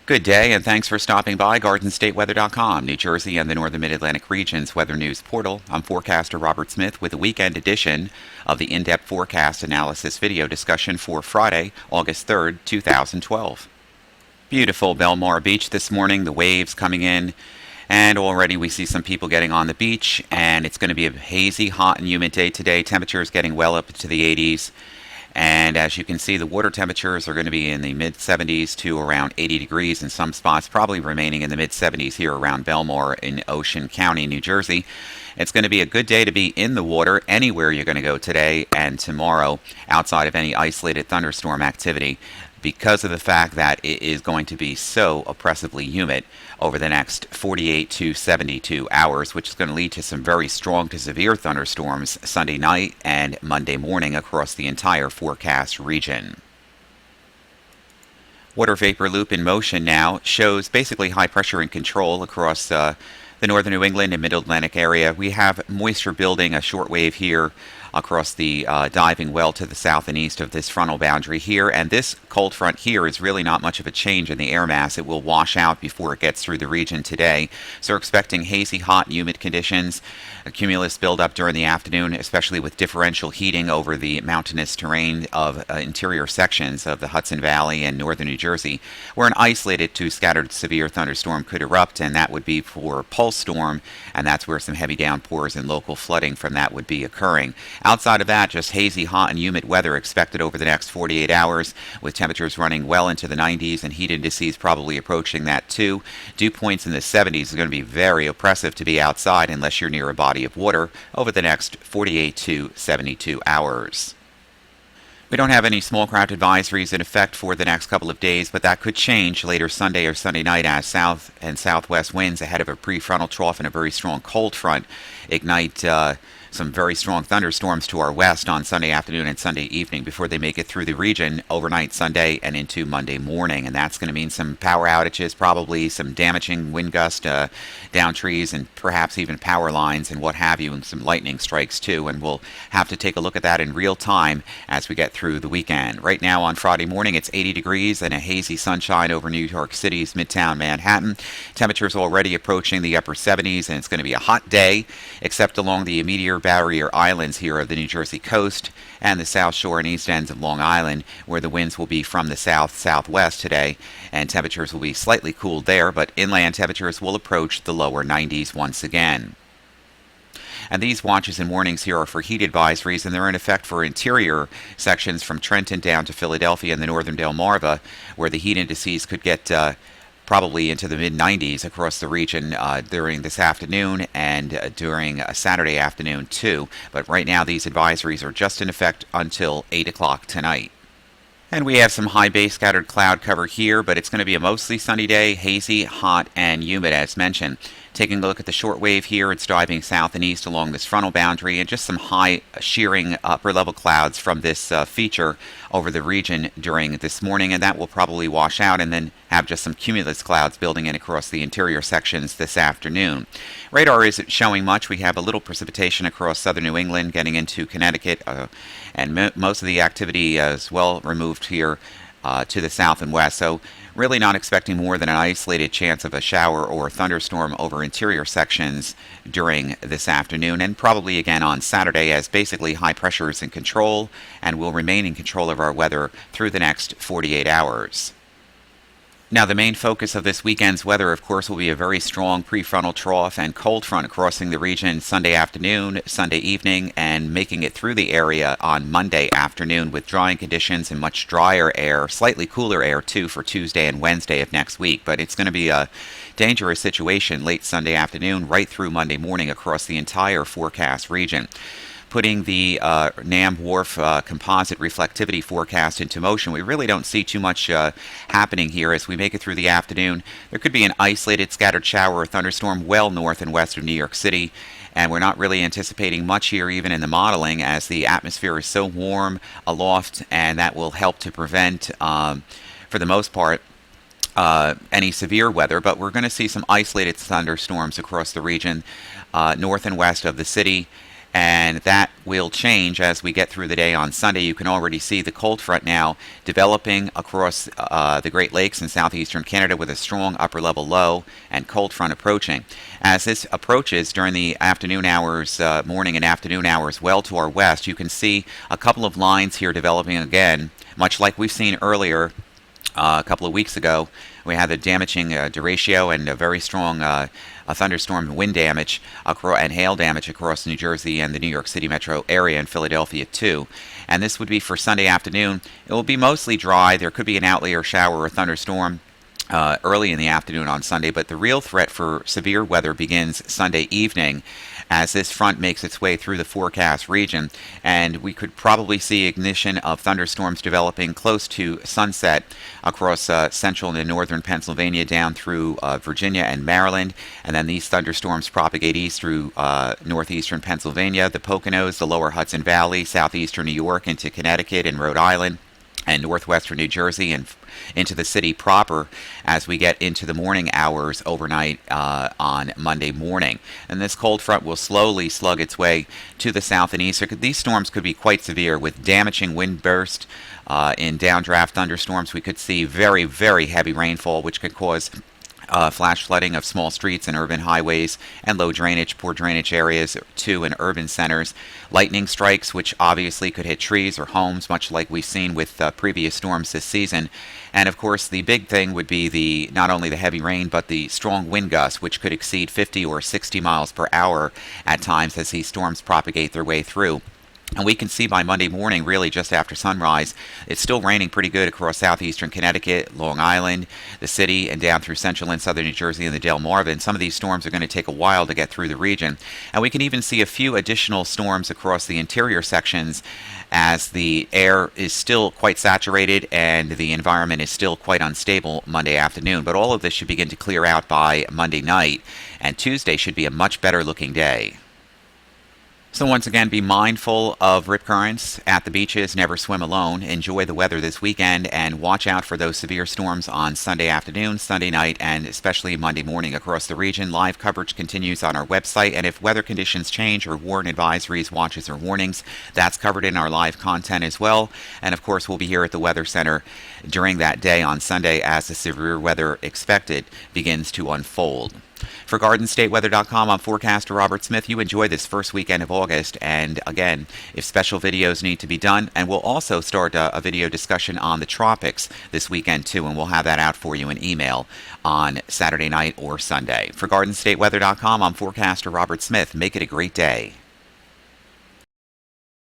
Good day, and thanks for stopping by GardenStateWeather.com, New Jersey and the Northern Mid-Atlantic region's weather news portal. I'm forecaster Robert Smith with the weekend edition of the in-depth forecast analysis video discussion for Friday, August 3rd, 2012. Beautiful Belmar Beach this morning, the waves coming in, and already we see some people getting on the beach, and it's going to be a hazy, hot, and humid day today. Temperatures getting well up into the 80s. And as you can see, the water temperatures are going to be in the mid-70s to around 80 degrees in some spots, probably remaining in the mid-70s here around Belmar in Ocean County, New Jersey. It's going to be a good day to be in the water anywhere you're going to go today and tomorrow outside of any isolated thunderstorm activity, because of the fact that it is going to be so oppressively humid over the next 48 to 72 hours, which is going to lead to some very strong to severe thunderstorms Sunday night and Monday morning across the entire forecast region. Water vapor loop in motion now shows basically high pressure in control across the northern New England and mid-Atlantic area. We have moisture building, a short wave here across the diving well to the south and east of this frontal boundary here, and this cold front here is really not much of a change in the air mass. It will wash out before it gets through the region today, so we're expecting hazy, hot, and humid conditions, a cumulus buildup during the afternoon, especially with differential heating over the mountainous terrain of interior sections of the Hudson Valley and northern New Jersey, where an isolated to scattered severe thunderstorm could erupt, and that would be for pulse storm, and that's where some heavy downpours and local flooding from that would be occurring. Outside of that, just hazy, hot, and humid weather expected over the next 48 hours, with temperatures running well into the 90s and heat indices probably approaching that too. Dew points in the 70s is going to be very oppressive to be outside unless you're near a body of water over the next 48 to 72 hours. We don't have any small craft advisories in effect for the next couple of days, but that could change later Sunday or Sunday night as south and southwest winds ahead of a prefrontal trough and a very strong cold front ignite some very strong thunderstorms to our west on Sunday afternoon and Sunday evening before they make it through the region overnight Sunday and into Monday morning. And that's going to mean some power outages, probably some damaging wind gust down trees and perhaps even power lines and what have you, and some lightning strikes too. And we'll have to take a look at that in real time as we get through the weekend. Right now on Friday morning, it's 80 degrees and a hazy sunshine over New York City's Midtown Manhattan. Temperatures already approaching the upper 70s, and it's going to be a hot day, except along the immediate barrier islands here of the New Jersey coast and the South Shore and east ends of Long Island, where the winds will be from the south-southwest today, and temperatures will be slightly cooled there, but inland temperatures will approach the lower 90s once again. And these watches and warnings here are for heat advisories, and they're in effect for interior sections from Trenton down to Philadelphia and the northern Delmarva, where the heat indices could get probably into the mid-90s across the region during this afternoon and during Saturday afternoon too. But right now these advisories are just in effect until 8 o'clock tonight. And we have some high base scattered cloud cover here, but it's going to be a mostly sunny day, hazy, hot, and humid as mentioned. Taking a look at the shortwave here, it's driving south and east along this frontal boundary, and just some high shearing upper level clouds from this feature over the region during this morning, and that will probably wash out and then have just some cumulus clouds building in across the interior sections this afternoon. Radar isn't showing much. We have a little precipitation across southern New England getting into Connecticut, and most of the activity is well removed here to the south and west. So really not expecting more than an isolated chance of a shower or thunderstorm over interior sections during this afternoon, and probably again on Saturday, as basically high pressure is in control and will remain in control of our weather through the next 48 hours. Now, the main focus of this weekend's weather, of course, will be a very strong prefrontal trough and cold front crossing the region Sunday afternoon, Sunday evening, and making it through the area on Monday afternoon with drying conditions and much drier air, slightly cooler air too for Tuesday and Wednesday of next week. But it's going to be a dangerous situation late Sunday afternoon right through Monday morning across the entire forecast region. Putting the NAM WRF composite reflectivity forecast into motion, we really don't see too much happening here as we make it through the afternoon. There could be an isolated scattered shower or thunderstorm well north and west of New York City, and we're not really anticipating much here even in the modeling, as the atmosphere is so warm aloft, and that will help to prevent, for the most part, any severe weather. But we're going to see some isolated thunderstorms across the region north and west of the city, and that will change as we get through the day on Sunday. You can already see the cold front now developing across the Great Lakes in southeastern Canada with a strong upper level low and cold front approaching. As this approaches during the afternoon hours, morning and afternoon hours, well to our west, you can see a couple of lines here developing again, much like we've seen earlier a couple of weeks ago. We had the damaging derecho and a very strong a thunderstorm wind damage and hail damage across New Jersey and the New York City metro area and Philadelphia too. And this would be for Sunday afternoon. It will be mostly dry. There could be an outlier shower or thunderstorm early in the afternoon on Sunday, but the real threat for severe weather begins Sunday evening as this front makes its way through the forecast region, and we could probably see ignition of thunderstorms developing close to sunset across central and northern Pennsylvania down through Virginia and Maryland, and then these thunderstorms propagate east through northeastern Pennsylvania, the Poconos, the lower Hudson Valley, southeastern New York into Connecticut and Rhode Island, and northwestern New Jersey and into the city proper as we get into the morning hours overnight on Monday morning. And this cold front will slowly slug its way to the south and east. These storms could be quite severe with damaging wind burst in downdraft thunderstorms. We could see very, very heavy rainfall, which could cause flash flooding of small streets and urban highways and low drainage, poor drainage areas too in urban centers. Lightning strikes, which obviously could hit trees or homes, much like we've seen with previous storms this season. And of course, the big thing would be not only the heavy rain, but the strong wind gusts, which could exceed 50 or 60 miles per hour at times as these storms propagate their way through. And we can see by Monday morning, really just after sunrise, it's still raining pretty good across southeastern Connecticut, Long Island, the city, and down through central and southern New Jersey and the Delmarva. Some of these storms are going to take a while to get through the region. And we can even see a few additional storms across the interior sections as the air is still quite saturated and the environment is still quite unstable Monday afternoon. But all of this should begin to clear out by Monday night, and Tuesday should be a much better looking day. So once again, be mindful of rip currents at the beaches. Never swim alone. Enjoy the weather this weekend and watch out for those severe storms on Sunday afternoon, Sunday night, and especially Monday morning across the region. Live coverage continues on our website, and if weather conditions change or warn advisories, watches, or warnings, that's covered in our live content as well. And of course, we'll be here at the Weather Center during that day on Sunday as the severe weather expected begins to unfold. For GardenStateWeather.com, I'm forecaster Robert Smith. You enjoy this first weekend of August, and again, if special videos need to be done, and we'll also start a video discussion on the tropics this weekend too, and we'll have that out for you in email on Saturday night or Sunday. For GardenStateWeather.com, I'm forecaster Robert Smith. Make it a great day.